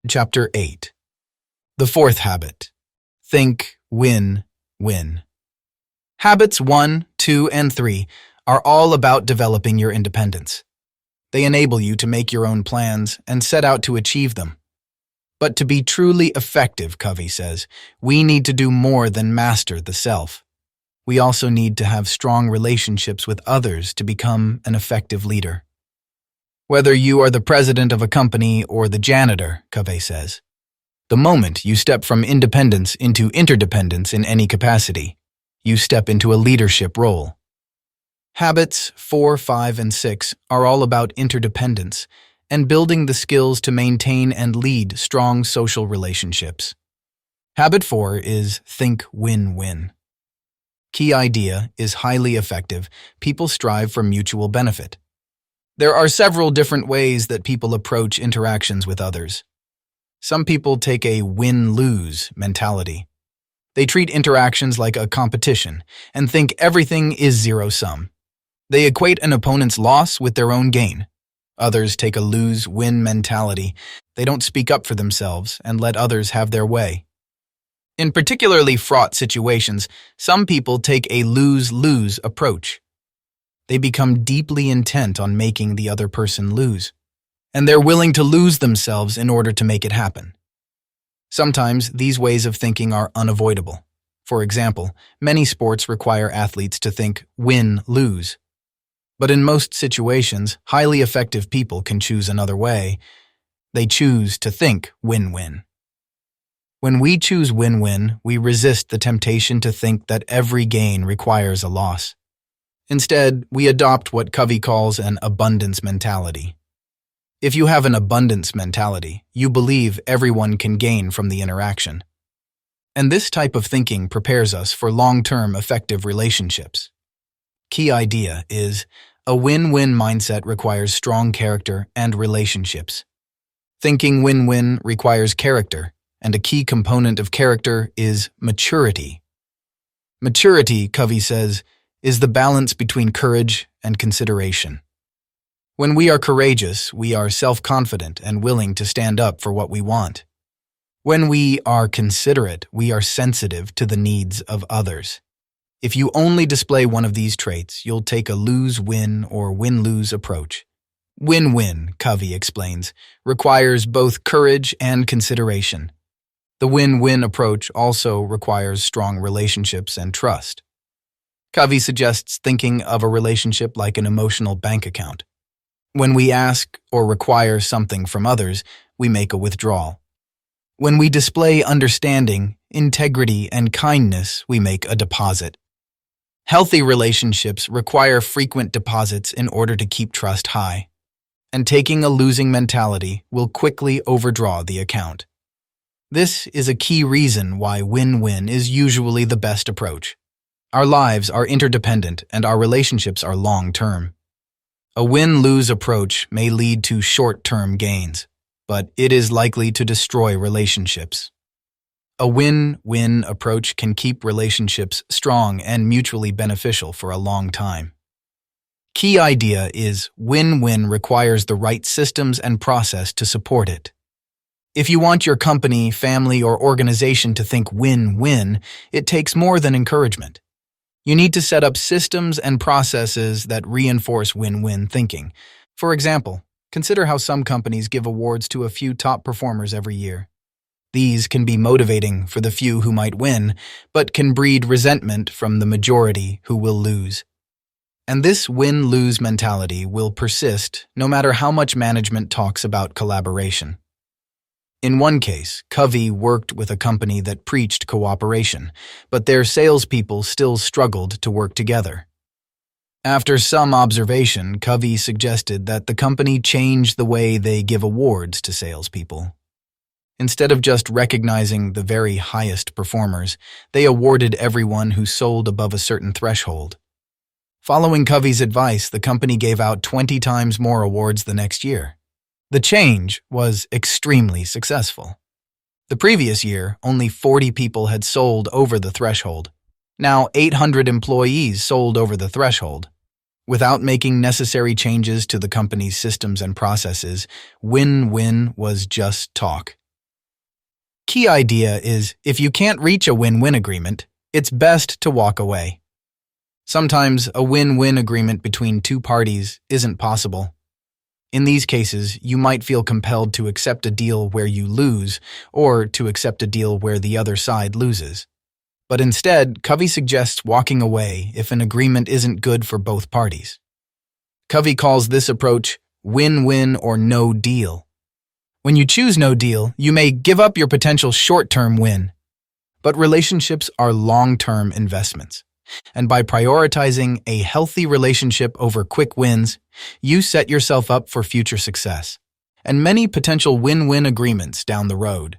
Chapter 8. The fourth habit. Think, win, win. Habits 1, 2, and 3 are all about developing your independence. They enable you to make your own plans and set out to achieve them. But to be truly effective, Covey says, we need to do more than master the self. We also need to have strong relationships with others to become an effective leader. Whether you are the president of a company or the janitor, Covey says, the moment you step from independence into interdependence in any capacity, you step into a leadership role. Habits 4, 5, and 6 are all about interdependence and building the skills to maintain and lead strong social relationships. Habit 4 is think win-win. Key idea is highly effective. People strive for mutual benefit. There are several different ways that people approach interactions with others. Some people take a win-lose mentality. They treat interactions like a competition and think everything is zero-sum. They equate an opponent's loss with their own gain. Others take a lose-win mentality. They don't speak up for themselves and let others have their way. In particularly fraught situations, some people take a lose-lose approach. They become deeply intent on making the other person lose, and they're willing to lose themselves in order to make it happen. Sometimes these ways of thinking are unavoidable. For example, many sports require athletes to think win-lose. But in most situations, highly effective people can choose another way. They choose to think win-win. When we choose win-win, we resist the temptation to think that every gain requires a loss. Instead, we adopt what Covey calls an abundance mentality. If you have an abundance mentality, you believe everyone can gain from the interaction. And this type of thinking prepares us for long-term effective relationships. Key idea is a win-win mindset requires strong character and relationships. Thinking win-win requires character, and a key component of character is maturity. Maturity, Covey says, is the balance between courage and consideration. When we are courageous, we are self-confident and willing to stand up for what we want. When we are considerate, we are sensitive to the needs of others. If you only display one of these traits, you'll take a lose-win or win-lose approach. Win-win, Covey explains, requires both courage and consideration. The win-win approach also requires strong relationships and trust. Covey suggests thinking of a relationship like an emotional bank account. When we ask or require something from others, we make a withdrawal. When we display understanding, integrity, and kindness, we make a deposit. Healthy relationships require frequent deposits in order to keep trust high, and taking a losing mentality will quickly overdraw the account. This is a key reason why win-win is usually the best approach. Our lives are interdependent and our relationships are long-term. A win-lose approach may lead to short-term gains, but it is likely to destroy relationships. A win-win approach can keep relationships strong and mutually beneficial for a long time. Key idea is win-win requires the right systems and process to support it. If you want your company, family, or organization to think win-win, it takes more than encouragement. You need to set up systems and processes that reinforce win-win thinking. For example, consider how some companies give awards to a few top performers every year. These can be motivating for the few who might win, but can breed resentment from the majority who will lose. And this win-lose mentality will persist no matter how much management talks about collaboration. In one case, Covey worked with a company that preached cooperation, but their salespeople still struggled to work together. After some observation, Covey suggested that the company change the way they give awards to salespeople. Instead of just recognizing the very highest performers, they awarded everyone who sold above a certain threshold. Following Covey's advice, the company gave out 20 times more awards the next year. The change was extremely successful. The previous year, only 40 people had sold over the threshold. Now 800 employees sold over the threshold. Without making necessary changes to the company's systems and processes, win-win was just talk. Key idea is if you can't reach a win-win agreement, it's best to walk away. Sometimes a win-win agreement between two parties isn't possible. In these cases, you might feel compelled to accept a deal where you lose or to accept a deal where the other side loses. But instead, Covey suggests walking away if an agreement isn't good for both parties. Covey calls this approach win-win or no deal. When you choose no deal, you may give up your potential short-term win. But relationships are long-term investments. And by prioritizing a healthy relationship over quick wins, you set yourself up for future success and many potential win-win agreements down the road.